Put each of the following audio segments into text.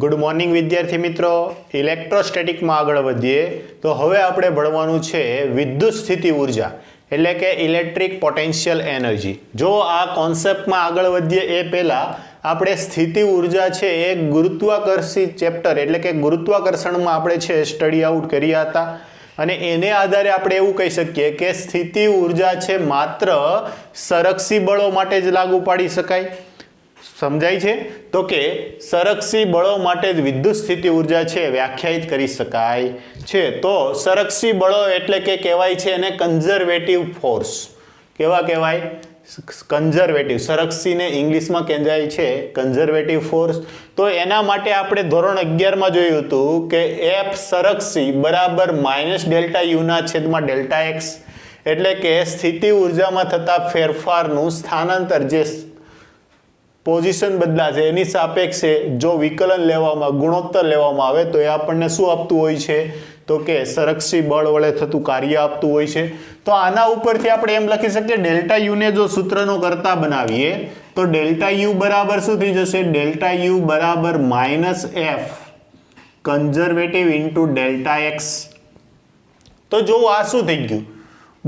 Good morning વિદ્યાર્થી મિત્રો, ઇલેક્ટ્રોસ્ટેટિકમાં આગળ વધીએ તો હવે આપણે ભણવાનું છે વિદ્યુત સ્થિતિ ઉર્જા એટલે કે ઇલેક્ટ્રિક પોટેન્શિયલ એનર્જી. જો આ કોન્સેપ્ટમાં આગળ વધીએ એ પહેલાં આપણે સ્થિતિ ઉર્જા છે એ ગુરુત્વાકર્ષિત ચેપ્ટર એટલે કે ગુરુત્વાકર્ષણમાં આપણે છે સ્ટડી આઉટ કર્યા હતા અને એને આધારે આપણે એવું કહી શકીએ કે સ્થિતિ ઉર્જા છે માત્ર સંરક્ષી બળો માટે જ લાગુ પાડી શકાય. સમજાય છે? તો કે સંરક્ષી બળો માટે જ વિદ્યુત સ્થિતિ ઉર્જા છે વ્યાખ્યાયિત કરી શકાય છે. તો સંરક્ષી બળો એટલે કે કહેવાય છે એને કન્ઝર્વેટિવ ફોર્સ. કેવા કહેવાય? કન્ઝર્વેટિવ. સંરક્ષીને ઇંગ્લિશમાં કહેવાય છે કન્ઝર્વેટિવ ફોર્સ. તો એના માટે આપણે ધોરણ 11માં જોયું હતું કે F સંરક્ષી બરાબર -ડેલ્ટા યુ ના છેદમાં ડેલ્ટા એક્સ એટલે કે સ્થિતિ ઉર્જામાં થતા ફેરફારનું સ્થાનાંતર જે પોઝિશન બદલાશે એની સાપેક્ષે જો વિકલન લેવામાં ગુણોત્તર લેવામાં આવે તો એ આપણને શું આપતું હોય છે? તો કે સંરક્ષી બળ વડે થતું કાર્ય આપતું હોય છે. તો આના ઉપરથી આપણે એમ લખી શકીએ ડેલ્ટા યુ ને જો સૂત્રનો કરતા બનાવીએ તો ડેલ્ટા યુ બરાબર શું થઈ જશે? ડેલ્ટા યુ બરાબર -F conservative into delta x. તો જો આ શું થઈ ગયું?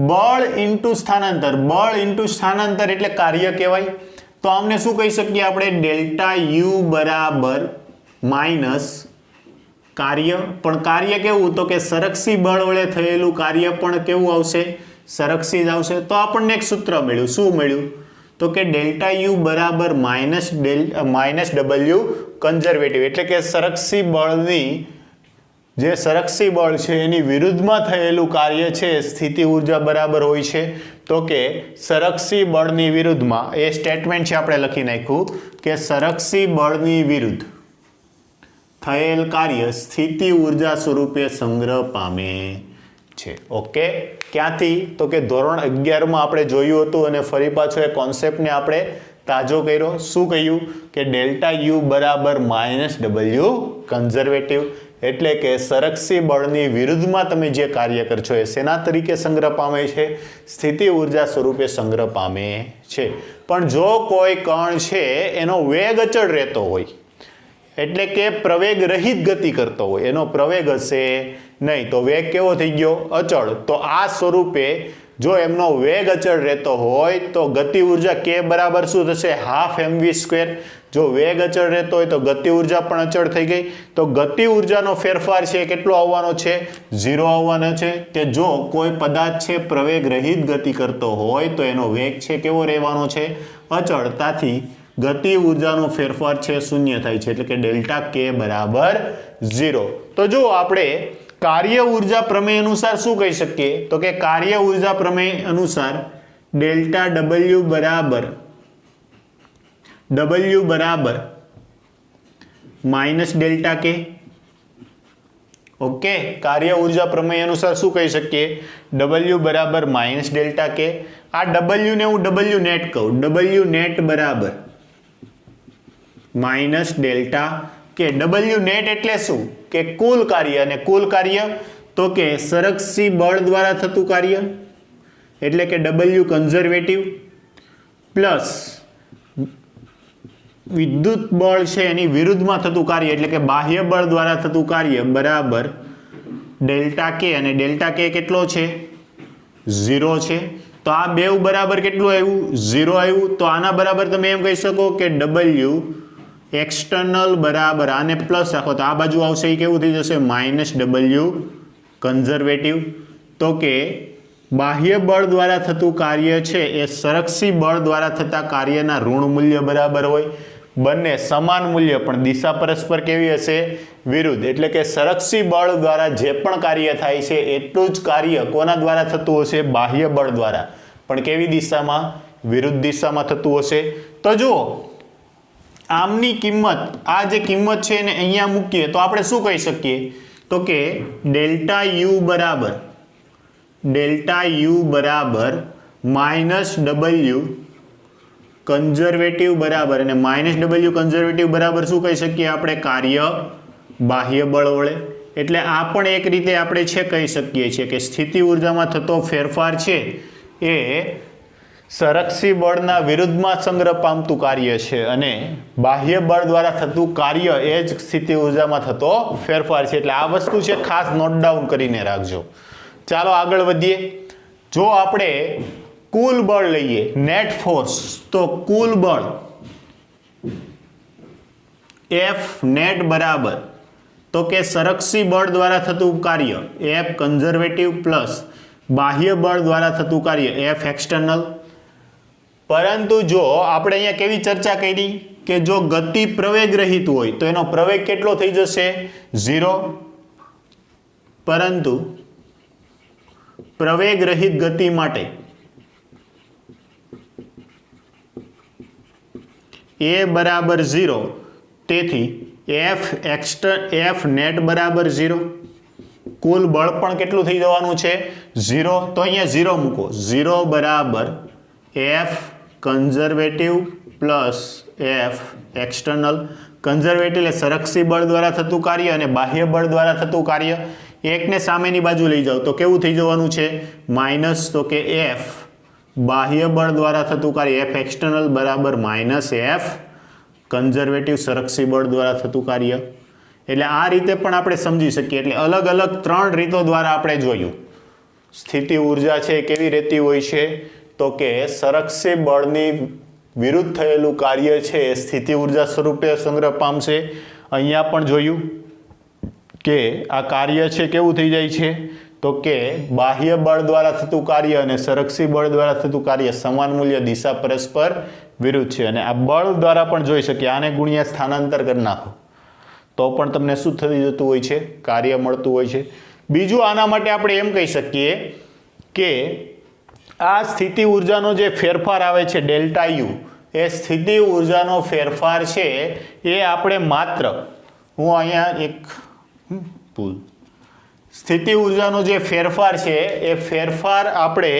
બળ ઇન્ટુ સ્થાનાંતર. બળ ઇન્ટુ સ્થાનાંતર એટલે કાર્ય કહેવાય. તો આમને શું કહી શકીએ આપણે? ડેલ્ટા યુ બરાબર માઇનસ કાર્ય. પણ કાર્ય કેવું? તો કે સંરક્ષી બળ વડે થયેલું કાર્ય પણ કેવું આવશે? સંરક્ષી જ આવશે. તો આપણને એક સૂત્ર મળ્યું. શું મળ્યું? તો કે ડેલ્ટા યુ બરાબર માઇનસ ડબલ્યુ કન્ઝર્વેટિવ એટલે કે સંરક્ષી બળની જે સંરક્ષી બળ છે એની વિરુદ્ધમાં થયેલું કાર્ય છે સ્થિતિ ઉર્જા બરાબર હોય છે. તો કે સંરક્ષી બળની વિરુદ્ધમાં એ સ્ટેટમેન્ટ છે આપણે લખી નાખ્યું કે સંરક્ષી બળની વિરુદ્ધ થયેલ કાર્ય સ્થિતિ ઉર્જા સ્વરૂપે સંગ્રહ પામે છે. ઓકે, ક્યાંથી? તો કે ધોરણ 11માં આપણે જોયું હતું અને ફરી પાછો એ કોન્સેપ્ટને આપણે તાજો કર્યો. શું કહ્યું? કે ડેલ્ટા યુ બરાબર -ડબલ્યુ કન્ઝર્વેટિવ એટલે કે સંરક્ષી બળની વિરુદ્ધમાં તમે જે કાર્ય કરશો એ શેના તરીકે સંગ્રહ પામે છે? સ્થિતિ ઉર્જા સ્વરૂપે સંગ્રહ પામે છે. પણ જો કોઈ કણ છે એનો વેગ અચળ રહેતો હોય એટલે કે પ્રવેગ રહિત ગતિ કરતો હોય, એનો પ્રવેગ હશે નહીં તો વેગ કેવો થઈ ગયો? અચળ. તો આ સ્વરૂપે જો એમનો વેગ અચળ રહેતો હોય તો ગતિ ઉર્જા K બરાબર શું થશે? Half mv². જો વેગ અચળ રહેતો હોય તો ગતિ ઉર્જા પણ અચળ થઈ ગઈ. તો ગતિ ઉર્જાનો ફેરફાર છે કેટલો આવવાનો છે? 0 આવવાનો છે. કે જો કોઈ પદાર્થ છે પ્રવેગ રહિત ગતિ કરતો હોય તો એનો વેગ છે કેવો રહેવાનો છે? અચળતાથી ગતિ ઉર્જાનો ફેરફાર છે શૂન્ય થાય છે એટલે કે ડેલ્ટા K બરાબર 0. તો જો આપણે કાર્ય ઉર્જા પ્રમેય અનુસાર શું કહી શકીએ? તો કે કાર્ય ઉર્જા પ્રમેય અનુસાર ડેલ્ટા W બરાબર -ડેલ્ટા K. ઓકે, કાર્ય ઉર્જા પ્રમેય અનુસાર શું કહી શકીએ? W બરાબર -ડેલ્ટા K. આ W ને હું W નેટ કહું. W નેટ બરાબર -ડેલ્ટા K. W નેટ એટલે શું? કે કુલ કાર્ય. અને કુલ કાર્ય તો કે સંરક્ષી બળ દ્વારા થતું કાર્ય એટલે કે W કન્ઝર્વેટિવ પ્લસ વિદ્યુત બળ છે એની વિરુદ્ધમાં થતું કાર્ય એટલે કે બાહ્ય બળ દ્વારા થતું કાર્ય બરાબર ડેલ્ટા K. અને ડેલ્ટા K કેટલો છે? 0 છે. તો આ બેવ બરાબર કેટલું આવ્યું? 0 આવ્યું. તો આના બરાબર તમે એમ કહી શકો કે W એક્સટર્નલ બરાબર આને પ્લસ રાખો તો આ બાજુ આવશે એ કેવું થઈ જશે? -W conservative. તો કે બાહ્ય બળ દ્વારા થતું કાર્ય છે એ સંરક્ષી બળ દ્વારા થતા કાર્યના ઋણ મૂલ્ય બરાબર હોય. બંને સમાન મૂલ્ય પણ દિશા પરસ્પર કેવી હશે? વિરુદ્ધ. એટલે કે સંરક્ષી બળ દ્વારા જે પણ કાર્ય થાય છે એટલું જ કાર્ય કોના દ્વારા થતું હશે? બાહ્ય બળ દ્વારા. પણ કેવી દિશામાં? વિરુદ્ધ દિશામાં થતું હશે. તો જુઓ આમની કિંમત, આ જે કિંમત છે એને અહીંયા મૂકીએ તો આપણે શું કહી શકીએ? તો કે ડેલ્ટા યુ બરાબર -W કન્ઝર્વેટિવ બરાબર અને -W કન્ઝર્વેટિવ બરાબર શું કહી શકીએ આપણે? કાર્ય બાહ્ય બળ વડે. એટલે આ પણ એક રીતે આપણે છે કહી શકીએ છીએ કે સ્થિતિ ઉર્જામાં થતો ફેરફાર છે એ સંરક્ષી બળના વિરુદ્ધમાં સંગ્રહ પામતું કાર્ય છે અને બાહ્ય બળ દ્વારા થતું કાર્ય એ જ સ્થિતિ ઉર્જામાં થતો ફેરફાર છે. એટલે આ વસ્તુ છે ખાસ નોટ ડાઉન કરીને રાખજો. ચાલો આગળ વધીએ. જો આપણે કુલ બળ લઈએ નેટ ફોર્સ, તો કુલ બળ એફ નેટ બરાબર તો કે સંરક્ષી બળ દ્વારા થતું કાર્ય એફ કન્ઝર્વેટિવ પ્લસ બાહ્ય બળ દ્વારા થતું કાર્ય એફ એક્સટર્નલ. પરંતુ જો આપણે અહીંયા કેવી ચર્ચા કરી કે જો ગતિ પ્રવેગ રહિત હોય તો એનો પ્રવેગ કેટલો થઈ જશે? 0. પરંતુ પ્રવેગ રહિત ગતિ માટે એ બરાબર 0, તેથી એફ નેટ બરાબર 0. કુલ બળ પણ કેટલું થઈ જવાનું છે? 0. તો અહીંયા 0 મૂકો. 0 બરાબર F conservative plus F external. Conservative એટલે સંરક્ષી બળ દ્વારા થતું કાર્ય અને બાહ્ય બળ દ્વારા થતું કાર્ય. એકને સામેની બાજુ લઈ જાઓ તો કેવું થઈ જવાનું છે? માઇનસ. તો કે એફ બાહ્ય બળ દ્વારા થતું કાર્ય એફ એક્સટર્નલ બરાબર માઇનસ એફ કન્ઝર્વેટિવ સંરક્ષી બળ દ્વારા થતું કાર્ય. એટલે આ રીતે પણ આપણે સમજી શકીએ. એટલે અલગ અલગ 3 રીતો દ્વારા આપણે જોયું. સ્થિતિ ઉર્જા છે કેવી રહેતી હોય છે? તો કે સંરક્ષી બળની વિરુદ્ધ થયેલું કાર્ય છે એ સ્થિતિ ઉર્જા સ્વરૂપે સંગ્રહ પામશે. અહીંયા પણ જોયું કે આ કાર્ય છે કેવું થઈ જાય છે? તો કે બાહ્ય બળ દ્વારા થતું કાર્ય અને સંરક્ષી બળ દ્વારા થતું કાર્ય સમાન મૂલ્ય દિશા પરસ્પર વિરુદ્ધ છે. અને આ બળ દ્વારા પણ જોઈ શકીએ. આને ગુણ્યા સ્થાનાંતર કરી નાખો તો પણ તમને શું થઈ જતું હોય છે? કાર્ય મળતું હોય છે. બીજું આના માટે આપણે એમ કહી શકીએ કે આ સ્થિતિ ઉર્જાનો જે ફેરફાર આવે છે ડેલ્ટા યુ, એ સ્થિતિ ઉર્જાનો ફેરફાર છે એ આપણે માત્ર, હું અહીંયા એક ભૂલ, સ્થિતિ ઉર્જાનો જે ફેરફાર છે એ ફેરફાર આપણે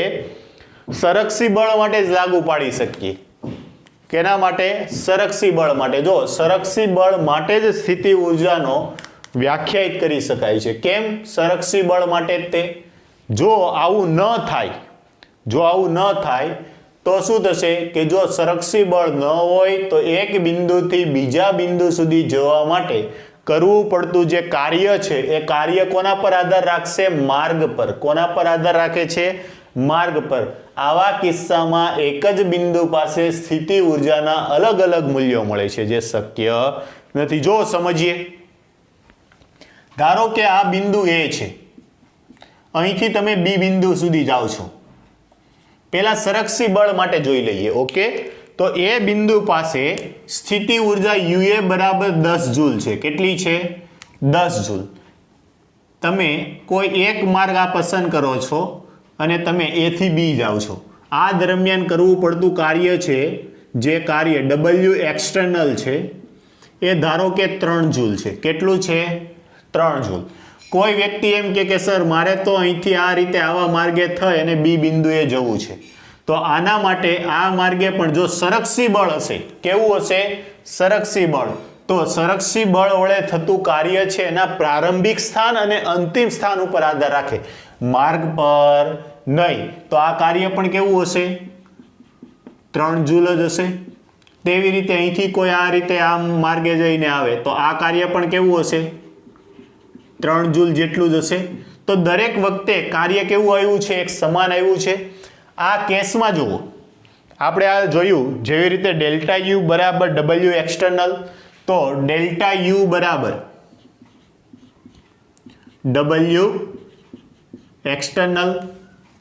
સંરક્ષી બળ માટે જ લાગુ પાડી શકીએ. કેના માટે? સંરક્ષી બળ માટે. જો સંરક્ષી બળ માટે જ સ્થિતિ ઉર્જાનો વ્યાખ્યાયિત કરી શકાય છે. કેમ સંરક્ષી બળ માટે? તે જો આવું ન થાય તો શું થશે કે જો સંરક્ષી બળ ન હોય તો એક બિંદુથી બીજા બિંદુ સુધી જવા માટે કરવું પડતું જે કાર્ય છે એ કાર્ય કોના પર આધાર રાખશે? માર્ગ પર. કોના પર આધાર રાખે છે? માર્ગ પર. આવા કિસ્સામાં એક જ બિંદુ પાસે સ્થિતિ ઉર્જાના અલગ અલગ મૂલ્યો મળે છે, જે શક્ય નથી. જો સમજીએ, ધારો કે આ બિંદુ A છે, અહીંથી તમે B બિંદુ સુધી જાઓ છો. પહેલા સંરક્ષી બળ માટે જોઈ લઈએ. ઓકે, તો એ બિંદુ પાસે સ્થિતિ ઉર્જા UA બરાબર 10 જૂલ છે. કેટલી છે? 10 જૂલ. તમે કોઈ એક માર્ગ આ પસંદ કરો છો અને તમે A થી B જાઓ છો. આ દરમિયાન કરવું પડતું કાર્ય છે, જે કાર્ય W એક્સટર્નલ છે, એ ધારો કે 3 જૂલ છે. કેટલું છે? 3 જૂલ. કોઈ વ્યક્તિ એમ કે સર મારે તો અહીંથી આ રીતે આવા માર્ગે થઈ અને B બિંદુએ જવું છે, તો આના માટે આ માર્ગે પણ જો સંરક્ષી બળ હશે, કેવું હશે? સંરક્ષી બળ. તો સંરક્ષી બળ વડે થતું કાર્ય છે એના પ્રારંભિક સ્થાન અને અંતિમ સ્થાન ઉપર આધાર રાખે, માર્ગ પર નહીં. તો આ કાર્ય પણ કેવું હશે? 3 જૂલ જ હશે. તેવી રીતે અહીંથી કોઈ આ રીતે આમ માર્ગે જઈને આવે તો આ કાર્ય પણ કેવું હશે? 3 જૂલ જેટલું જ હશે. તો દરેક વખતે કાર્ય કેવું આવ્યું છે? એક સમાન આવ્યું છે. આ કેસમાં જુઓ, આપણે આ જોયું જેવી રીતે ડેલ્ટા યુ બરાબર W એક્સટર્નલ, તો ડેલ્ટા યુ બરાબર W એક્સટર્નલ,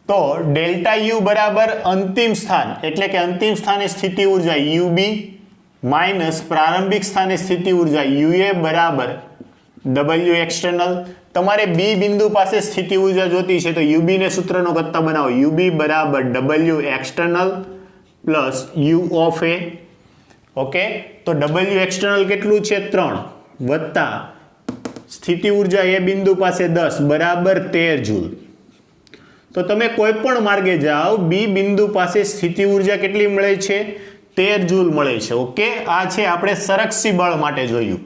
તો ડેલ્ટા યુ બરાબર અંતિમ સ્થાન એટલે કે અંતિમ સ્થાને સ્થિતિ ઉર્જા UB માઇનસ પ્રારંભિક સ્થાને સ્થિતિ ઉર્જા UA બરાબર W એક્સટર્નલ. તમારે B બિંદુ પાસે સ્થિતિ ઉર્જા જોતી છે તો UB ને સૂત્રનો કરતા બનાવો. UB બરાબર W external plus U of A. Okay, તો W એક્સટર્નલ કેટલું છે? 3 વત્તા સ્થિતિ ઉર્જા એ બિંદુ પાસે 10 બરાબર 13 જૂલ. તો તમે કોઈ પણ માર્ગે જાઓ, B બિંદુ પાસે સ્થિતિ ઉર્જા કેટલી મળે છે? 13 જૂલ મળે છે. ઓકે, આ છે આપણે સંરક્ષી બળ માટે જોયું.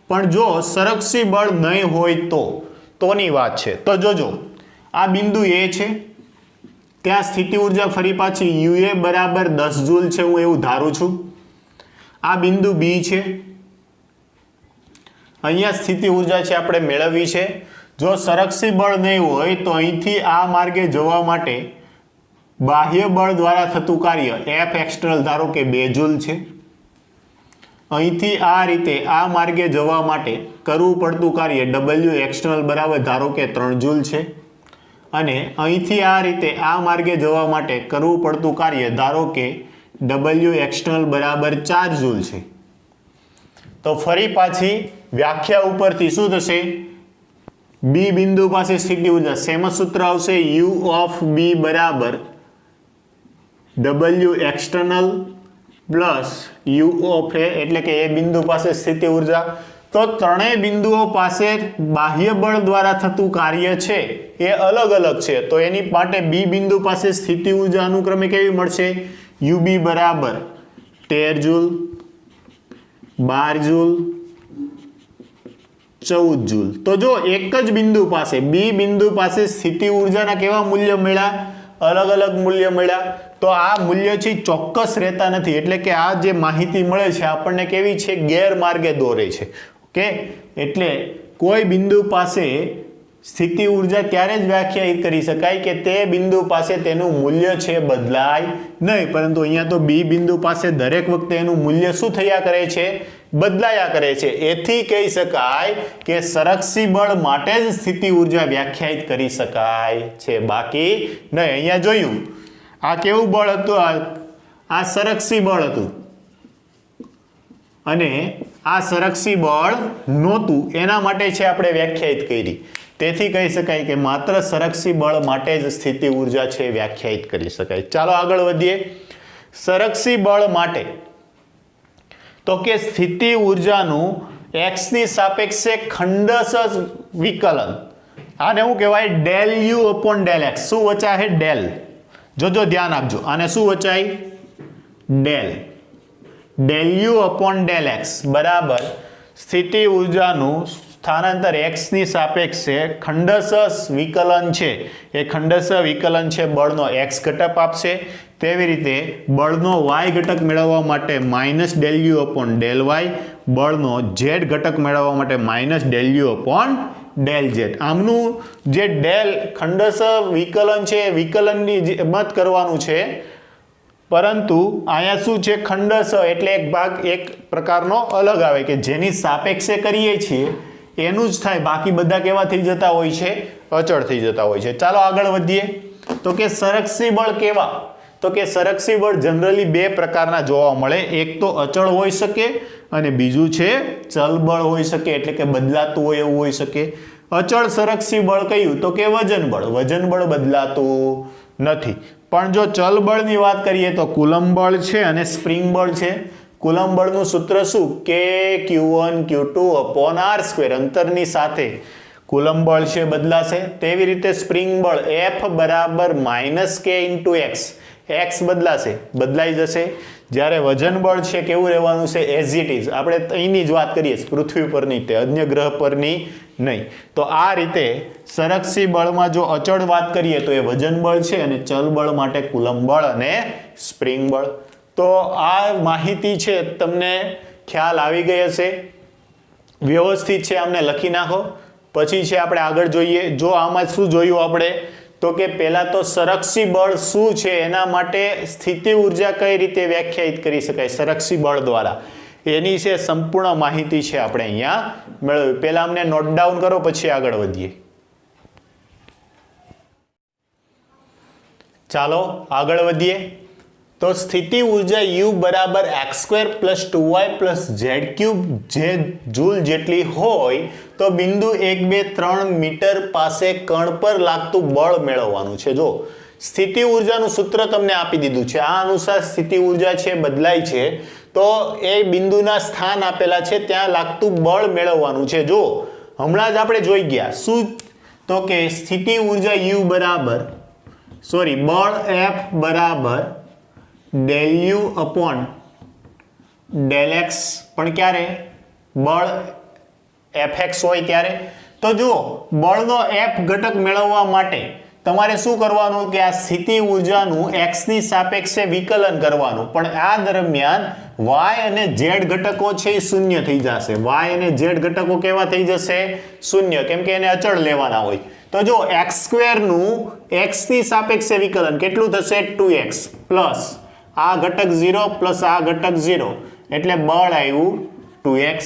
પણ જો સંરક્ષી બળ નહીં હોય તોની વાત છે. તો જોજો, આ બિંદુ A છે, ત્યાં સ્થિતિ ઉર્જા ફરી પાછી યુએ બરાબર 10 જૂલ છે, હું એવું ધારું છું. આ બિંદુ બી છે, અહીંયા સ્થિતિ ઉર્જા છે આપણે મેળવવી છે. જો સંરક્ષી બળ નહીં હોય તો અહીંથી આ માર્ગે જવા માટે બાહ્ય બળ દ્વારા થતું કાર્ય એફ એક્સટર્નલ ધારો કે 2 જૂલ છે. અહીંથી આ રીતે આ માર્ગે જવા માટે કરવું પડતું કાર્ય ડબલ્યુ એક્સટર્નલ બરાબર ધારો કે 3 જૂલ છે. અને અહીંથી આ રીતે આ માર્ગે જવા માટે કરવું પડતું કાર્ય ધારો કે ડબલ્યુ એક્સટર્નલ બરાબર 4 જૂલ છે. તો ફરી પાછી વ્યાખ્યા ઉપરથી શું થશે? બી બિંદુ પાસે સ્થિતિ ઉર્જા સેમ સૂત્ર આવશે, યુ ઓફ બી બરાબર W external plus U of A, એટલે કે એ બિંદુ પાસે સ્થિતિ ઉર્જા. તો ત્રણેય બિંદુઓ પાસે બાહ્ય બળ દ્વારા થતું કાર્ય છે એ અલગ અલગ છે. તો એની માટે બી બિંદુ પાસે સ્થિતિ ઉર્જા અનુક્રમે કેવી મળશે? યુબી બરાબર 13 જૂલ, 12 જૂલ, 14 જૂલ. તો જો એક જ બિંદુ પાસે બી બિંદુ પાસે સ્થિતિ ઉર્જાના કેવા મૂલ્ય મળ્યા? અલગ અલગ મૂલ્ય મળ્યા. તો આ મૂલ્ય છે ચોક્કસ રહેતા નથી, એટલે કે આ જે માહિતી મળે છે આપણને કેવી છે? ગેરમાર્ગે દોરે છે. ઓકે, એટલે કોઈ બિંદુ પાસે સ્થિતિ ઉર્જા ત્યારે જ વ્યાખ્યાયિત કરી શકાય કે તે બિંદુ પાસે તેનું મૂલ્ય છે બદલાય નહીં. પરંતુ અહીંયા તો બી બિંદુ પાસે દરેક વખતે એનું મૂલ્ય શું થયા કરે છે? બદલાયા કરે છે. એથી કહી શકાય કે સંરક્ષી બળ માટે જ સ્થિતિ ઉર્જા વ્યાખ્યાયિત કરી શકાય છે, બાકી નહીં. અહીંયા જોયું આ કેવું બળ હતું? આ સંરક્ષી બળ હતું અને આ સંરક્ષી બળ નહોતું, એના માટે છે આપણે વ્યાખ્યાયિત કરી. તેથી કહી શકાય કે માત્ર સંરક્ષી બળ માટે જ સ્થિતિ ઉર્જા છે વ્યાખ્યાયિત કરી શકાય. ચાલો આગળ વધીએ. સંરક્ષી બળ માટે તો કે સ્થિતિ ઉર્જાનું x ની સાપેક્ષે ખંડશ વિકલન, આને શું કહેવાય? Del you upon del x. શું વચાય? ડેલ. જોજો ધ્યાન આપજો, આને શું વચાય? Del. Del you upon del x બરાબર સ્થિતિ ઉર્જાનું સ્થાનાંતર x ની સાપેક્ષે ખંડશ વિકલન છે. એ ખંડશ વિકલન છે બળનો x ઘટક આપશે. તેવી રીતે બળનો y ઘટક મેળવવા માટે minus del you upon del Y, બળનો z ઘટક મેળવવા માટે minus del you upon del Z. આમનું જે ડેલ ખંડશ વિકલન છે એ વિકલનની મત કરવાનું છે, પરંતુ અહીંયા શું છે? ખંડશ એટલે એક ભાગ એક પ્રકારનો અલગ આવે કે જેની સાપેક્ષે કરીએ છીએ એનું જ થાય, બાકી બધા કેવા થઈ જતા હોય છે? અચળ થઈ જતા હોય છે. ચાલો આગળ વધીએ. તો કે સંરક્ષી બળ કેવા? તો કે સંરક્ષી બળ જનરલી બે પ્રકારના જોવા મળે. એક તો અચળ હોઈ શકે અને બીજું છે ચલ બળ હોઈ શકે, એટલે કે બદલાતું હોય એવું હોઈ શકે. અચળ સંરક્ષી બળ કયું? તો કે વજન બળ. વજન બળ બદલાતું નથી. પણ જો ચલ બળની વાત કરીએ તો કુલમ બળ છે અને સ્પ્રિંગ બળ છે. કુલમ બળનું સૂત્ર શું? કે Q1 Q2 અપોન R². અંતરની સાથે કુલમ બળ છે બદલાશે. તેવી રીતે સ્પ્રિંગ બળ F બરાબર -K × X. X બદલાશે, બદલાઈ જશે. જ્યારે વજન બળ છે કેવું રહેવાનું છે? As it is. આપણે અહીંની જ વાત કરીએ પૃથ્વી પરની, તે અન્ય ગ્રહ પરની નહીં. તો આ રીતે સંરક્ષી બળમાં જો અચળ વાત કરીએ તો એ વજન બળ છે અને ચલ બળ માટે કુલમ બળ અને સ્પ્રિંગ બળ. તો આ માહિતી છે તમને ખ્યાલ આવી ગઈ હશે. વ્યવસ્થિત છે, આમને લખી નાખો. પછી છે આપણે આગળ જોઈએ. જો આમાં શું જોયું આપણે? તો કે પહેલા તો સંરક્ષી બળ શું છે એના માટે સ્થિતિ ઉર્જા કઈ રીતે વ્યાખ્યાયિત કરી શકાય સંરક્ષી બળ દ્વારા, એની છે સંપૂર્ણ માહિતી છે આપણે અહીંયા મેળવી. પહેલા અમને નોટ ડાઉન કરો, પછી આગળ વધીએ. ચાલો આગળ વધીએ. તો સ્થિતિ ઉર્જા U બરાબર x² + 2y + z³ જે જૂલ જેટલી હોય તો બિંદુ 1 2 3 મીટર પાસે કણ પર લાગતું બળ મેળવવાનું છે. જો સ્થિતિ ઉર્જાનું સૂત્ર તમને આપી દીધું છે, આ અનુસાર સ્થિતિ ઉર્જા છે બદલાય છે, તો એ બિંદુના સ્થાન આપેલા છે ત્યાં લાગતું બળ મેળવવાનું છે. જો હમણાં જ આપણે જોઈ ગયા શું? તો કે સ્થિતિ ઉર્જા U બરાબર બળ F બરાબર del you upon del x, પણ ક્યારે? બળ fx હોય ત્યારે. તો જુઓ બળનો f ઘટક મેળવવા માટે તમારે શું કરવાનું કે આ સ્થિતિ ઉર્જાનું x ની સાપેક્ષે વિકલન કરવાનું, પણ આ દરમિયાન y અને z ઘટકો છે એ શૂન્ય થઈ જશે. y અને z ઘટકો કેવા થઈ જશે? શૂન્ય, કેમ કે એને અચળ લેવાના હોય. તો જો x² નું x ની સાપેક્ષે વિકલન કેટલું થશે? 2x પ્લસ આ ઘટક 0 પ્લસ આ ઘટક 0 એટલે બળ આવ્યું 2x.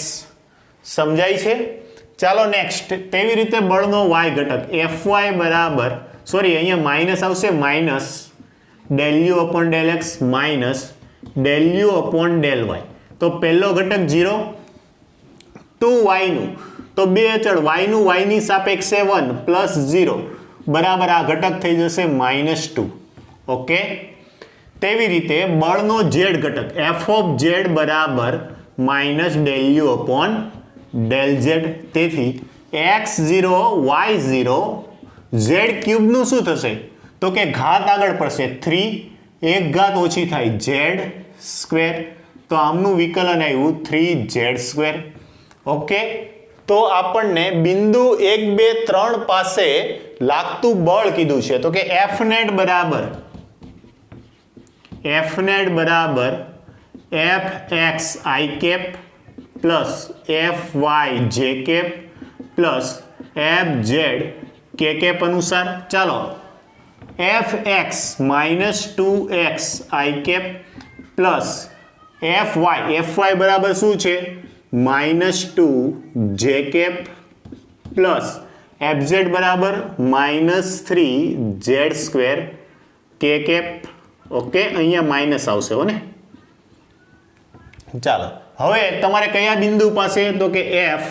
સમજાય છે? ચાલો નેક્સ્ટ. તેવી રીતે બળનો y ઘટક Fy બરાબર, સોરી અહીંયા માઇનસ આવશે, minus del u upon del x minus del u upon del y. તો પહેલો ઘટક 0, 2y નું તો બે અચળ y નું y ની સાપેક્ષે 1 પ્લસ 0 બરાબર આ ઘટક થઈ જશે -2. ઓકે. તેવી રીતે બળનો z ઘટક f of z બરાબર minus del u upon del z. તેથી x0 y0 z ક્યુબ નું શું થશે? તો કે ઘાત આગળ પડશે 3, એક ઘાત ઓછી થાય z સ્ક્વેર. તો આમનું વિકલન આવ્યું 3z². ઓકે. તો આપણને બિંદુ 1 2 3 પાસે લાગતું બળ કીધું છે. તો કે Fnet બરાબર Fx i cap plus Fy j cap plus Fz K cap અનુસાર. ચાલો Fx -2x i cap plus Fy બરાબર શું છે? -2 j કેપ પ્લસ Fz બરાબર -3z² કે કેપ. ઓકે, અહીંયા માઇનસ આવશે હો ને. ચાલો હવે તમારે કયા બિંદુ પાસે? તો કે F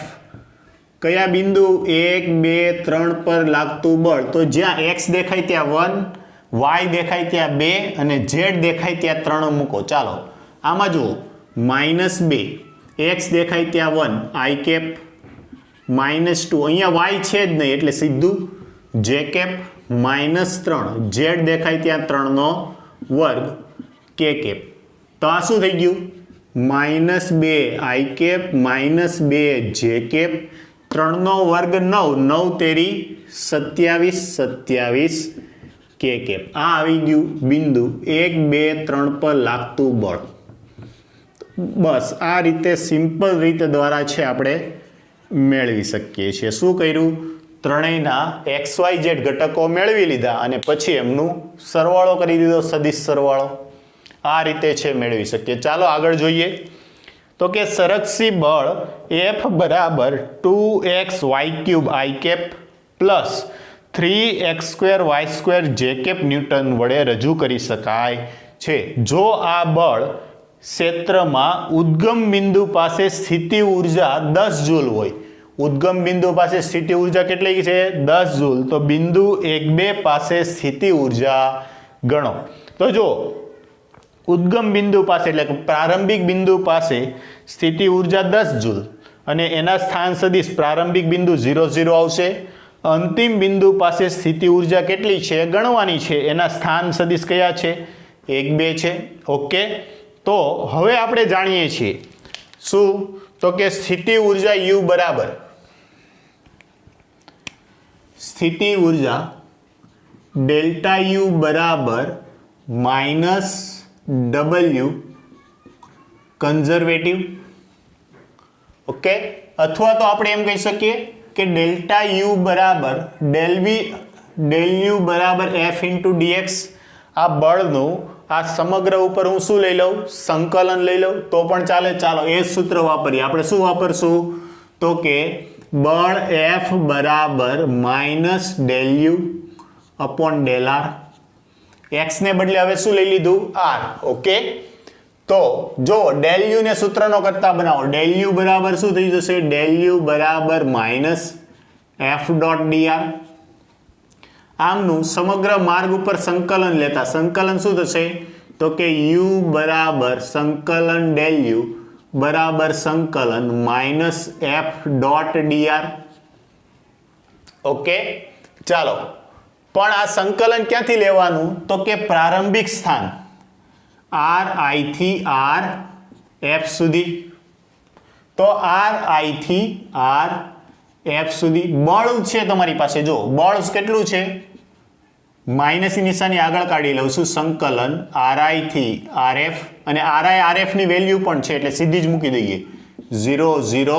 કયા બિંદુ 1 2 3 પર લાગતું બળ? તો જ્યાં x દેખાય ત્યાં 1, y દેખાય ત્યાં 2 અને z દેખાય ત્યાં 3 મૂકો. ચાલો આમાં જુઓ, -2 x દેખાય ત્યાં 1 i કેપ, -2 અહીંયા y છે જ નહીં એટલે સીધું j કેપ, -3 z દેખાય ત્યાં 3 નો વર્ગ કે કેપ. તો આ શું થઈ ગયું? -2 i કેપ -2 j કેપ, 3 નો વર્ગ 9, 9 તેરી 27 કે કેપ. આ આવી ગયું બિંદુ 1 2 3 પર લાગતું બળ. બસ આ રીતે સિમ્પલ રીત દ્વારા છે આપણે મેળવી શકીએ છીએ. શું કર્યું? ત્રણેયના XYZ ઘટકો મેળવી લીધા અને પછી એમનું સરવાળો કરી દીધો, સદિશ સરવાળો. આ રીતે છે મેળવી શકીએ. ચાલો આગળ જોઈએ. તો કે સંરક્ષી બળ F બરાબર 2xy³ i cap plus 3x² y² j cap newton વડે રજૂ કરી શકાય છે જો આ બળ ક્ષેત્રમાં ઉદ્ગમ બિંદુ પાસે સ્થિતિ ઉર્જા 10 જૂલ હોય. ઉદ્ગમ બિંદુ પાસે સ્થિતિ ઉર્જા કેટલી છે? 10 જૂલ. તો બિંદુ 1 2 પાસે સ્થિતિ ઉર્જા ગણો. તો જો ઉદ્ગમ બિંદુ પાસે એટલે કે પ્રારંભિક બિંદુ પાસે સ્થિતિ ઉર્જા 10 જૂલ અને એના સ્થાન સદિશ પ્રારંભિક બિંદુ 0 0 આવશે. અંતિમ બિંદુ પાસે સ્થિતિ ઉર્જા કેટલી છે ગણવાની છે. એના સ્થાન સદિશ કયા છે? 1 2 છે. ઓકે. તો હવે આપણે જાણીએ છીએ શું? તો કે સ્થિતિ ઉર્જા U બરાબર સ્થિતિ ઉર્જા ડેલ્ટા U બરાબર -W કન્ઝર્વેટિવ. ઓકે. અથવા તો આપણે એમ કહી શકીએ કે ડેલ્ટા U બરાબર del U બરાબર F * dx. આ બળનું આ સમગ્ર ઉપર હું શું લઈ લઉં? સંકલન લઈ લઉં તો પણ ચાલે. ચાલો એ સૂત્ર વાપરીએ. આપણે શું વાપરશું? તો કે બળ F બરાબર -del U upon del R. x ને બદલે હવે શું લઈ લીધું? r. ઓકે. તો જો del u ને સૂત્રનો કરતા બનાવો. del u બરાબર શું થઈ જશે? del u બરાબર -f dot dr. આમનું સમગ્ર માર્ગ ઉપર સંકલન લેતા સંકલન શું થશે? તો કે u બરાબર સંકલન del u બરાબર સંકલન -f dot dr. ઓકે. ચાલો પણ આ સંકલન ક્યાંથી લેવાનું? તો કે પ્રારંભિક સ્થાન ri થી r f સુધી. તો ri થી r f સુધી બળ છે તમારી પાસે. જો બળ કેટલું છે? માઇનસની નિશાની આગળ કાઢી લઉં છું, સંકલન RI થી RF, અને RI RF ની વેલ્યુ પણ છે એટલે સીધી જ મૂકી દઈએ 0 0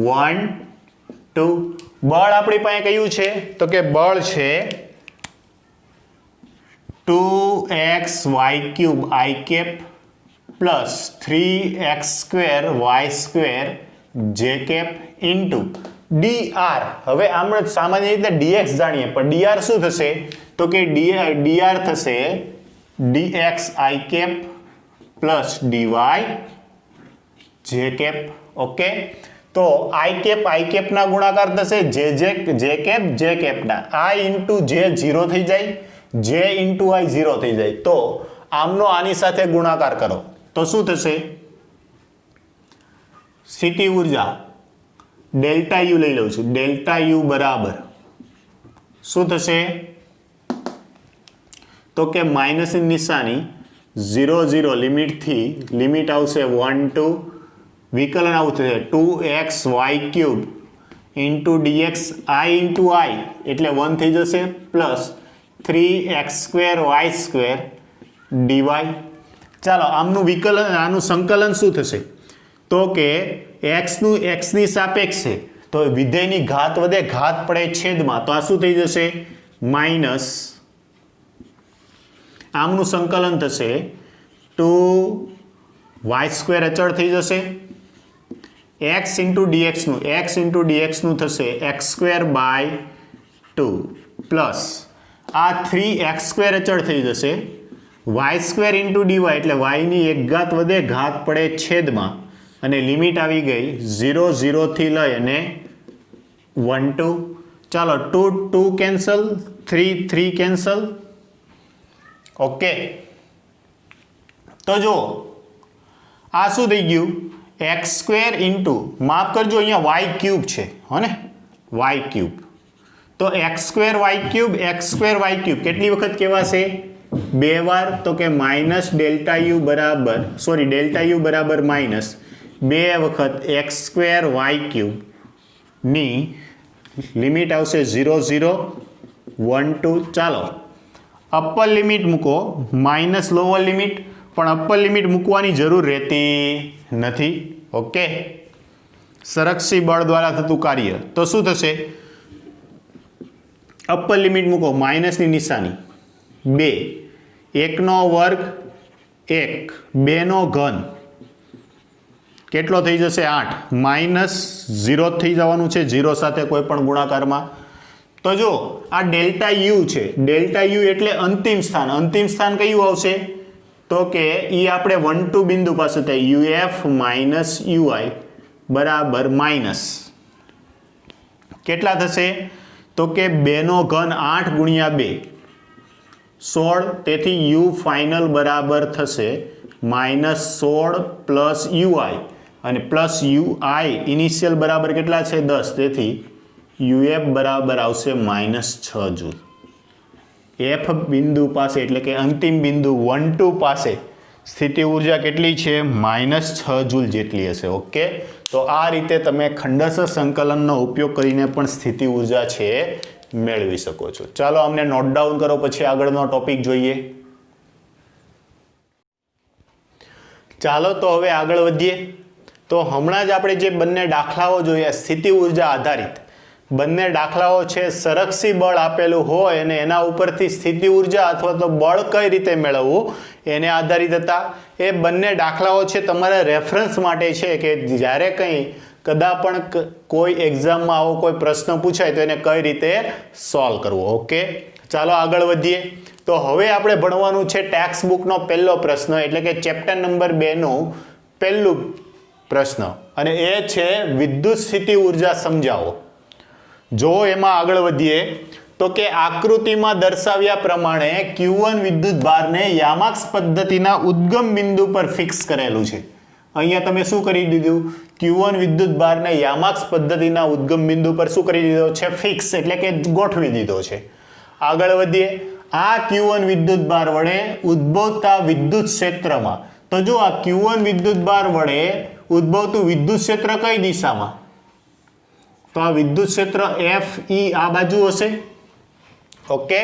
1 2. બળ આપણી પાસે કયું છે તો કે બળ છે 2xy³ I cap plus 3x² y² j cap into dr. હવે આપણે સામાન્ય રીતે dx જાણીએ, પણ dr શું થશે તો કે dr થશે dx I cap plus dy j cap. Okay, તો I કેપ ના ગુણાકાર થશે j કેપ ના. I ઇન્ટુ j 0 થઈ જાય, j ઇન્ટુ I 0 થઈ જાય. તો આમનો આની સાથે ગુણાકાર કરો તો શું થશે? સ્થિતિ ઉર્જા ડેલ્ટા યુ લઈ લઉં છું, ડેલ્ટા યુ બરાબર શું થશે તો કે માઇનસની નિશાની 0 0 લિમિટથી લિમિટ આવશે 1 2, વિકલન આવું થશે 2xy³ into dx I into I એટલે 1 થઈ જશે પ્લસ 3x² y² dy. ચાલો આમનું વિકલન, આનું સંકલન શું થશે તો કે x ની સાપેક્ષે, તો વિધેયની ઘાત વધે, ઘાત પડે છેદમાં, તો આ શું થઈ જશે માઇનસ. આમનું સંકલન થશે 2y² અચળ થઈ જશે, x ઇન્ટુ dx નું થશે x²/2 પ્લસ આ 3x² અચળ થઈ જશે, y² ઇન્ટુ dy એટલે y ની એક ઘાત વધે, ઘાત પડે છેદમાં, અને લિમિટ આવી ગઈ 0 0 થી લઈ અને 1 2. ચાલો 2 2 કેન્સલ, 3 3 કેન્સલ. ઓકે, તો જો આ શું થઈ ગયું x² ઇન્ટુ, માફ કરજો અહીંયા y³ છે હો ને, y³. તો x² કેટલી વખત કહેવાશે? 2 વાર. તો કે માઇનસ ડેલ્ટા યુ બરાબર માઇનસ 2 વખત x²y³ ની લિમિટ આવશે 0 0 1 2. ચાલો અપર લિમિટ મૂકો માઇનસ લોઅર લિમિટ, પણ અપર લિમિટ મૂકવાની જરૂર રહેતી નથી. ઓકે, સંરક્ષી બળ દ્વારા થતું કાર્ય. તો શું થશે? અપર લિમિટ મૂકો, માઇનસની નિશાની 2, 1 નો વર્ગ 1, 2 નો ઘન કેટલો થઈ જશે 8, માઇનસ 0 થઈ જવાનું છે 0 સાથે કોઈ પણ ગુણાકારમાં. તો જો આ ડેલ્ટા યુ છે, ડેલ્ટા યુ એટલે અંતિમ સ્થાન. અંતિમ સ્થાન કયું આવશે તો કે એ આપણે 1 2 બિંદુ પાસે થાય UF માઇનસ UI બરાબર માઇનસ કેટલા થશે તો કે 2 નો ઘન 8 ગુણ્યા 2 16. તેથી U ફાઇનલ બરાબર થશે માઇનસ 16 પ્લસ UI અને પ્લસ UI ઇનિશિયલ બરાબર કેટલા છે 10. તેથી UF બરાબર આવશે માઇનસ 6 જૂલ. F બિંદુ પાસે એટલે કે અંતિમ બિંદુ 1 2 પાસે સ્થિતિ ઉર્જા કેટલી છે માઇનસ 6 જૂલ જેટલી હશે. ઓકે, તો આ રીતે તમે ખંડસર સંકલનનો ઉપયોગ કરીને પણ સ્થિતિ ઉર્જા છે મેળવી શકો છો. ચાલો અમને નોટ ડાઉન કરો, પછી આગળનો ટોપિક જોઈએ. ચાલો તો હવે આગળ વધીએ. તો હમણાં જ આપણે જે બંને દાખલાઓ જોયા સ્થિતિ ઉર્જા આધારિત, બંને દાખલાઓ છે સંરક્ષી બળ આપેલું હોય અને એના ઉપરથી સ્થિતિ ઉર્જા અથવા તો બળ કઈ રીતે મેળવવું એને આધારિત હતા. એ બંને દાખલાઓ છે તમારા રેફરન્સ માટે છે કે જ્યારે કંઈ કદાચ પણ કોઈ એક્ઝામમાં આવો કોઈ પ્રશ્ન પૂછાય તો એને કઈ રીતે સોલ્વ કરવો. ઓકે, ચાલો આગળ વધીએ. તો હવે આપણે ભણવાનું છે ટેક્સ્ટ બુકનો પહેલો પ્રશ્ન એટલે કે ચેપ્ટર નંબર 2 નું પહેલું પ્રશ્ન, અને એ છે વિદ્યુત સ્થિતિ ઉર્જા સમજાવો. જો એમાં આગળ વધીએ તો કે આકૃતિમાં દર્શાવ્યા પ્રમાણે Q1 વિદ્યુત ભારને યામાક્સ પદ્ધતિના ઉદ્ગમ બિંદુ પર ફિક્સ કરેલું છે. અહીંયા તમે શું કરી દીધું? Q1 વિદ્યુત ભારને યામાક્સ પદ્ધતિના ઉદ્ગમ બિંદુ પર શું કરી દીધો છે? ફિક્સ એટલે કે ગોઠવી દીધો છે. આગળ વધીએ. આ Q1 વિદ્યુત ભાર વડે ઉદ્ભવતા વિદ્યુત ક્ષેત્રમાં, તો જો આ Q1 વિદ્યુત ભાર વડે ઉદ્ભવતું વિદ્યુત ક્ષેત્ર કઈ દિશામાં? તો આ વિદ્યુત ક્ષેત્ર FE આ બાજુ હશે. ઓકે,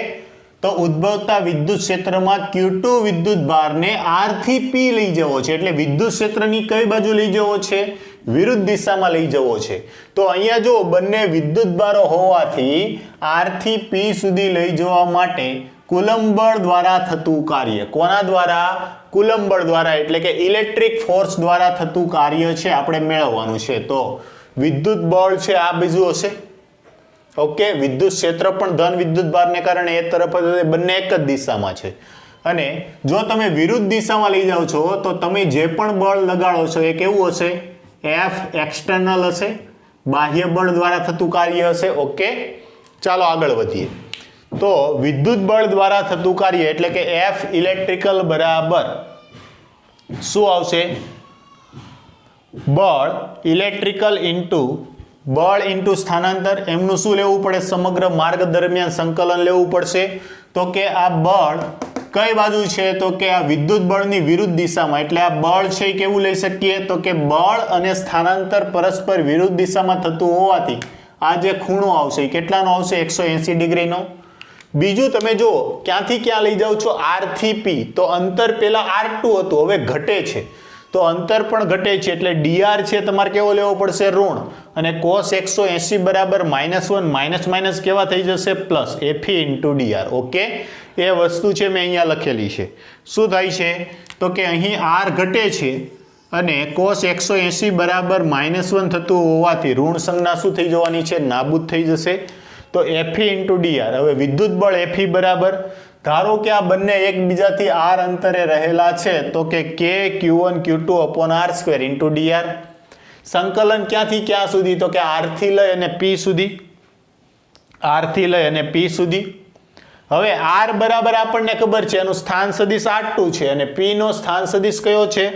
તો ઉદ્ભવતા વિદ્યુત ક્ષેત્રમાં Q2 વિદ્યુત ભારને R થી P લઈ જવો છે, એટલે વિદ્યુત ક્ષેત્રની કઈ બાજુ લઈ જવો છે? વિરુદ્ધ દિશામાં લઈ જવો છે. તો અહીંયા જો બંને વિદ્યુત ભારો હોવાથી R થી P સુધી લઈ જવા માટે કુલંબ બળ દ્વારા થતું કાર્ય, કોના દ્વારા? કુલંબ બળ દ્વારા, એટલે કે ઇલેક્ટ્રિક ફોર્સ દ્વારા થતું કાર્ય છે આપણે મેળવવાનું છે. તો વિદ્યુત બળ છે આ બીજું હશે. ઓકે, વિદ્યુત ક્ષેત્ર પણ ધન વિદ્યુત ભારને કારણે એ તરફ જ, બંને એક જ દિશામાં છે. અને જો તમે વિરુદ્ધ દિશામાં લઈ જાઓ છો તો તમે જે પણ બળ લગાડો છો એ કેવું હશે? F એક્સટર્નલ હશે, બાહ્ય બળ દ્વારા થતું કાર્ય હશે. ઓકે, ચાલો આગળ વધીએ. તો વિદ્યુત બળ દ્વારા થતું કાર્ય એટલે કે F ઇલેક્ટ્રિકલ બરાબર શું આવશે? બળ ઇલેક્ટ્રિકલ ઇન્ટુ સ્થાનાંતર. એમનું શું લેવું પડે? સમગ્ર માર્ગ દરમિયાન સંકલન લેવું પડશે. તો કે આ બળ કઈ બાજુ છે? તો કે આ વિદ્યુત બળની વિરુદ્ધ દિશામાં, એટલે આ બળ છે એ કેવું લઈ શકીએ? તો કે બળ અને સ્થાનાંતર પરસ્પર વિરુદ્ધ દિશામાં થતું હોવાથી આ જે ખૂણો આવશે એ કેટલાનો આવશે? 180 ડિગ્રીનો. બીજું તમે જો ક્યાંથી ક્યાં લઈ જાઓ છો? R થી P. તો અંતર પેલા R2 હતું, હવે ઘટે છે, તો અંતર પણ ઘટે છે, એટલે dr છે તમારે કેવો લેવો પડશે? ઋણ. અને cos 180 બરાબર -1 માઇનસ કેવા થઈ જશે? Plus Fe * dr. ઓકે, એ વસ્તુ છે મેં અહીંયા લખેલી છે. શું થાય છે? તો કે અહીં R ઘટે છે અને cos 180 બરાબર -1 થતું હોવાથી ઋણ સંજ્ઞા શું થઈ જવાની છે? નાબૂદ થઈ જશે. તો Fe * dr. હવે વિદ્યુત બળ Fe બરાબર, ધારો કે આ બંને એકબીજાથી r અંતરે રહેલા છે, તો કે K Q1 Q2 /r² * dr. સંકલન ક્યાંથી ક્યાં સુધી? તો કે R થી લઈ અને P સુધી. હવે R બરાબર આપણને ખબર છે, એનું સ્થાન સદિશ R2 છે અને P નો સ્થાન સદિશ કયો છે?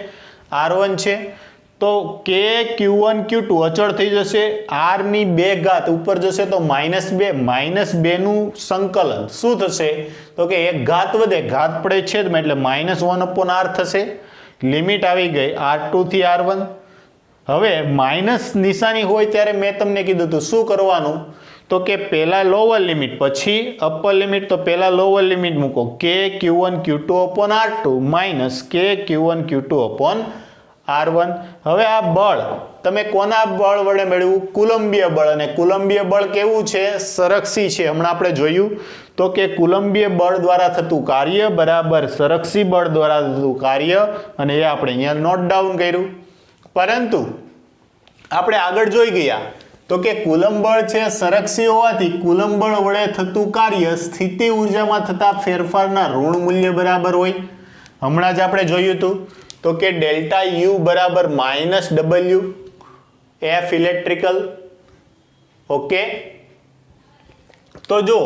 R1 છે. તો K Q1 Q2 અચળ થઈ જશે, R ની 2 ઘાત ઉપર જશે તો -2 નું સંકલન શું થશે? તો કે એક ઘાત વધે, ઘાત પડે છેદમાં, એટલે -1/r થશે. લિમિટ આવી ગઈ R2 થી R1. હવે માઇનસ નિશાની હોય ત્યારે મેં તમને કીધું હતું શું કરવાનું? તો કે પહેલા લોઅર લિમિટ પછી અપર લિમિટ. તો પહેલા લોઅર લિમિટ મૂકો, K Q1 Q2 /R2 - K Q1 Q2 /R1. હવે આ બળ તમે કોના બળ વડે મેળવ્યું? કુલંબીય બળ. અને કુલંબીય બળ કેવું છે? સંરક્ષી છે. હમણાં આપણે જોયું તો કે કુલંબીય બળ દ્વારા થતું કાર્ય બરાબર સંરક્ષી બળ દ્વારા થતું કાર્ય, અને એ આપણે અહીંયા નોટ ડાઉન કર્યું. પરંતુ આપણે આગળ જોઈ ગયા તો કે કુલંબ બળ છે સંરક્ષી હોવાથી કુલંબ બળ વડે થતું કાર્ય સ્થિતિ ઉર્જામાં થતા ફેરફારના ઋણ મૂલ્ય બરાબર હોય. હમણાં જ આપણે જોયું હતું તો કે ડેલ્ટા U બરાબર -W F ઇલેક્ટ્રિકલ. ઓકે, તો જો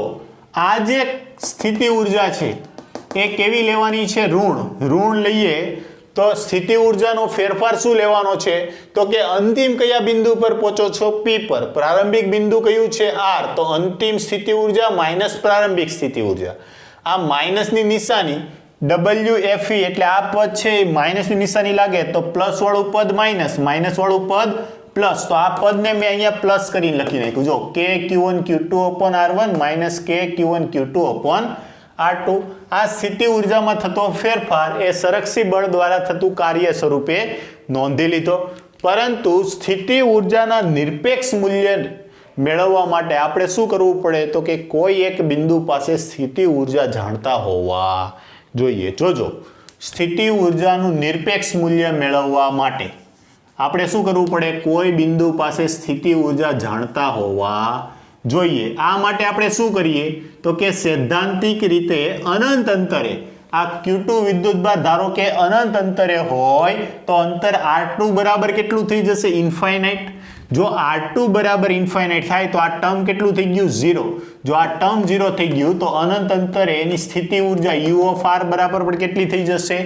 આ જે સ્થિતિ ઉર્જા છે એ કેવી લેવાની છે? ઋણ લઈએ તો સ્થિતિ ઉર્જાનો ફેરફાર શું લેવાનો છે? તો કે અંતિમ કયા બિંદુ પર પહોંચો છો? P પર. પ્રારંભિક બિંદુ કયું છે? R. તો અંતિમ સ્થિતિ ઉર્જા માઇનસ પ્રારંભિક સ્થિતિ ઉર્જા. આ માઇનસની નિશાની WFE એટલે આ પદ છે માઇનસની નિશાની લાગે તો પ્લસ વાળું પદ માઇનસ વાળું પદ પ્લસ. તો આ પદને મેં અહીંયા પ્લસ કરીને લખી નાખ્યું. જો K Q1 Q2 /R1 - K Q1 Q2 /R2. આ સ્થિતિ ઉર્જામાં થતો ફેરફાર એ સંરક્ષી બળ દ્વારા થતું કાર્ય સ્વરૂપે નોંધી લીધો. પરંતુ સ્થિતિ ઉર્જાના નિરપેક્ષ મૂલ્ય મેળવવા માટે આપણે શું કરવું પડે? તો કે કોઈ એક બિંદુ પાસે સ્થિતિ ઉર્જા જાણતા હોવા જોઈએ. જોજો, સ્થિતિ ઉર્જાનું નિરપેક્ષ મૂલ્ય મેળવવા માટે આપણે શું કરવું પડે? કોઈ બિંદુ પાસે સ્થિતિ ઉર્જા જાણતા હોવા જોઈએ. આ માટે આપણે શું કરીએ? તો કે સૈદ્ધાંતિક રીતે અનંત અંતરે આ Q2 વિદ્યુતભાર ધારો કે અનંત અંતરે હોય તો અંતર R2 બરાબર કેટલું થઈ જશે? ઇન્ફાઇનાઇટ. જો R2 બરાબર ઇન્ફાઇનાઇટ થાય તો આ ટર્મ કેટલું થઈ ગયું? 0. જો આ ટર્મ 0 થઈ ગયું તો અનંત અંતરે એની સ્થિતિ ઉર્જા U of R બરાબર પણ કેટલી થઈ જશે?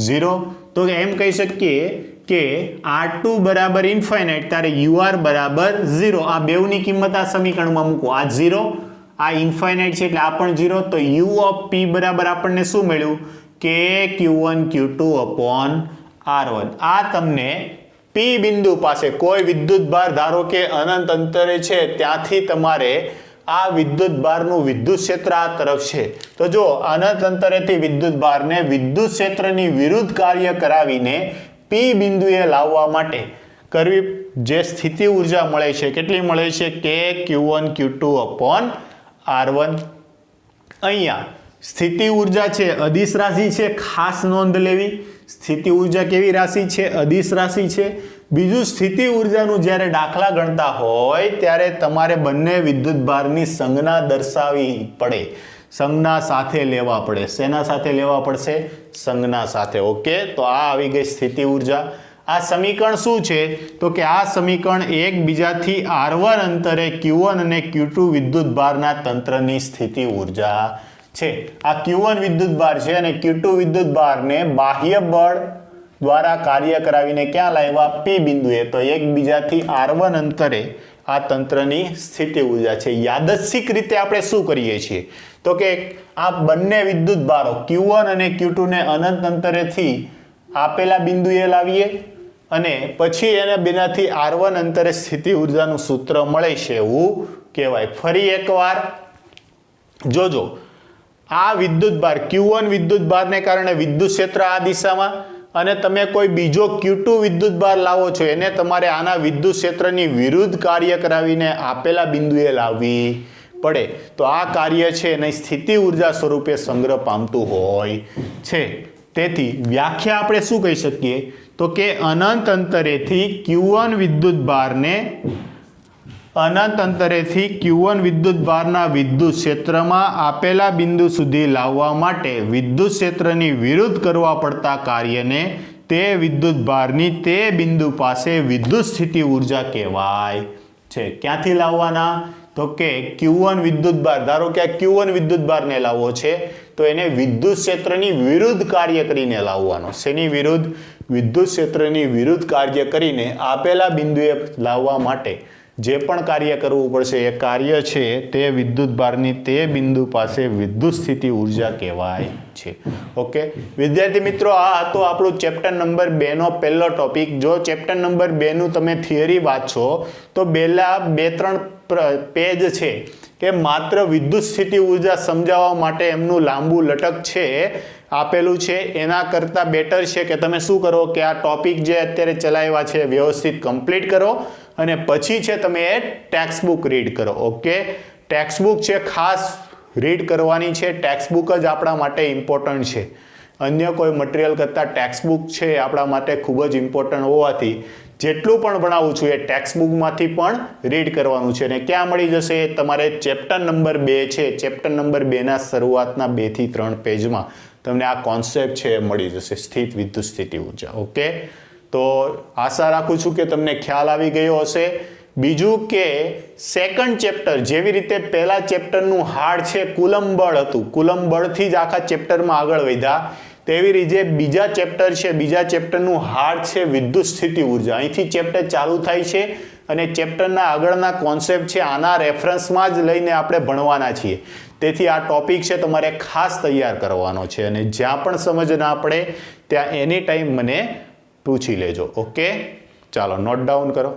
0. તો એમ કહી શકીએ કે R2 બરાબર ઇન્ફાઇનાઇટ ત્યારે UR બરાબર 0. આ બેવની કિંમત આ સમીકરણમાં મૂકો. આ 0, આ ઇન્ફાઇનાઇટ છે એટલે આ પણ 0. તો U of P બરાબર આપણને શું મળ્યું? K Q1 Q2 /R1. આ તમને P બિંદુ પાસે કોઈ વિદ્યુત ભાર ધારો કે અનંત અંતરે છે ત્યાંથી તમારે આ વિદ્યુત ભારનું વિદ્યુત ક્ષેત્ર આ તરફ છે. તો જો અનંત અંતરેથી વિદ્યુત ભારને વિદ્યુત ક્ષેત્રની વિરુદ્ધ કાર્ય કરાવીને P બિંદુએ લાવવા માટે કરવી જે સ્થિતિ ઉર્જા મળે છે, કેટલી મળે છે? કે Q1 Q2 upon R1. અહીંયા સ્થિતિ ઉર્જા છે અદિશ રાશિ છે, ખાસ નોંધ લેવી. સ્થિતિ ઉર્જા કેવી રાશિ છે? અદિશ રાશિ છે. બીજું, સ્થિતિ ઉર્જાનું જ્યારે દાખલા ગણતા હોય ત્યારે તમારે બંને વિદ્યુત ભારની સંજ્ઞા દર્શાવવી પડે, સંજ્ઞા સાથે લેવા પડે. શેના સાથે લેવા પડશે? સંજ્ઞા સાથે. ઓકે, તો આ આવી ગઈ સ્થિતિ ઉર્જા. આ સમીકરણ શું છે? તો કે આ સમીકરણ એકબીજાથી R1 અંતરે Q1 અને Q2 વિદ્યુત ભારના તંત્રની સ્થિતિ ઉર્જા છે. આ Q1 વિદ્યુત ભાર છે અને Q2 વિદ્યુત ભારને બાહ્ય બળ દ્વારા કાર્ય કરાવીને ક્યાં લાવ્યા? P બિંદુએ. તો એકબીજાથી R1 અંતરે આ તંત્રની સ્થિતિ ઉર્જા છે. યાદચ્છિક રીતે આપણે શું કરીએ છીએ? તો કે આ બંને વિદ્યુત ભારો Q1 અને Q2 ને અનંત અંતરેથી આપેલા બિંદુએ લાવીએ અને પછી એને બેનાથી R1 અંતરે સ્થિતિ ઉર્જાનું સૂત્ર મળે છે એવું કહેવાય. ફરી એકવાર જોજો, આ વિદ્યુત ભાર Q1 વિદ્યુત ભારને કારણે વિદ્યુત ક્ષેત્ર આ દિશામાં, અને તમે કોઈ બીજો Q2 વિદ્યુત ભાર લાવો છો એને તમારે આના વિદ્યુત ક્ષેત્રની વિરુદ્ધ કાર્ય કરાવીને આપેલા બિંદુએ લાવવી પડે. તો આ કાર્ય છે એની સ્થિતિ ઉર્જા સ્વરૂપે સંગ્રહ પામતું હોય છે. તેથી વ્યાખ્યા આપણે શું કહી શકીએ? તો કે અનંત અંતરેથી Q1 વિદ્યુત ભારને અનંત અંતરેથી Q1 વિદ્યુત ભારના વિદ્યુત ક્ષેત્રમાં આપેલા બિંદુ સુધી લાવવા માટે વિદ્યુત ક્ષેત્રની વિરુદ્ધ કરવા પડતા કાર્યને તે વિદ્યુત ભારની તે બિંદુ પાસે વિદ્યુત સ્થિતિ ઉર્જા કહેવાય છે. ક્યાંથી લાવવાના? તો કે Q1 વિદ્યુત ભાર, ધારો કે આ Q1 વિદ્યુત ભારને લાવવો છે તો એને વિદ્યુત ક્ષેત્રની વિરુદ્ધ કાર્ય કરીને લાવવાનો. શેની વિરુદ્ધ? વિદ્યુત ક્ષેત્રની વિરુદ્ધ કાર્ય કરીને આપેલા બિંદુએ લાવવા માટે જે પણ કાર્ય કરવું પડશે એ કાર્ય છે તે વિદ્યુત ભારની તે બિંદુ પાસે વિદ્યુત સ્થિતિ ઉર્જા કહેવાય છે. ઓકે વિદ્યાર્થી મિત્રો, આ હતો આપણું ચેપ્ટર નંબર 2 નો પહેલો ટોપિક. જો ચેપ્ટર નંબર 2 નું તમે થિયરી વાંચો તો પહેલા 2-3 પેજ છે કે માત્ર વિદ્યુત સ્થિતિ ઉર્જા સમજાવવા માટે એમનું લાંબુ લટક છે આપેલું છે. એના કરતાં બેટર છે કે તમે શું કરો કે આ ટોપિક જે અત્યારે ચલાવ્યા છે વ્યવસ્થિત કમ્પ્લીટ કરો અને પછી છે તમે એ ટેક્સ્ટ બુક રીડ કરો. ઓકે, ટેક્સ્ટ બુક છે ખાસ રીડ કરવાની છે. ટેક્સ્ટ બુક જ આપણા માટે ઇમ્પોર્ટન્ટ છે. અન્ય કોઈ મટીરિયલ કરતાં ટેક્સ્ટ બુક છે આપણા માટે ખૂબ જ ઇમ્પોર્ટન્ટ હોવાથી જેટલું પણ ભણાવું છું એ ટેક્સ્ટ બુકમાંથી પણ રીડ કરવાનું છે. અને ક્યાં મળી જશે? તમારે ચેપ્ટર નંબર 2 છે, ચેપ્ટર નંબર 2ના શરૂઆતના 2 થી 3 પેજમાં તમને આ કોન્સેપ્ટ છે એ મળી જશે, સ્થિત વિદ્યુત સ્થિતિ ઉર્જા. ઓકે, તો આશા રાખું છું કે તમને ખ્યાલ આવી ગયો હશે. બીજું કે સેકન્ડ ચેપ્ટર, જેવી રીતે પહેલા ચેપ્ટરનું હાર્ડ છે કુલમ બળ હતું, કુલમ બળથી જ આખા ચેપ્ટરમાં આગળ વધ્યા, તેવી રીતે બીજા ચેપ્ટર છે, બીજા ચેપ્ટરનું હાર્ડ છે વિદ્યુત સ્થિતિ ઉર્જા. અહીંથી ચેપ્ટર ચાલુ થાય છે અને ચેપ્ટરના આગળના કોન્સેપ્ટ છે આના રેફરન્સમાં જ લઈને આપણે ભણવાના છીએ. તેથી આ ટોપિક છે તમારે ખાસ તૈયાર કરવાનો છે અને જ્યાં પણ સમજ ના પડે ત્યાં એની ટાઈમ મને પૂછી લેજો. ઓકે, ચાલો નોટ ડાઉન કરો.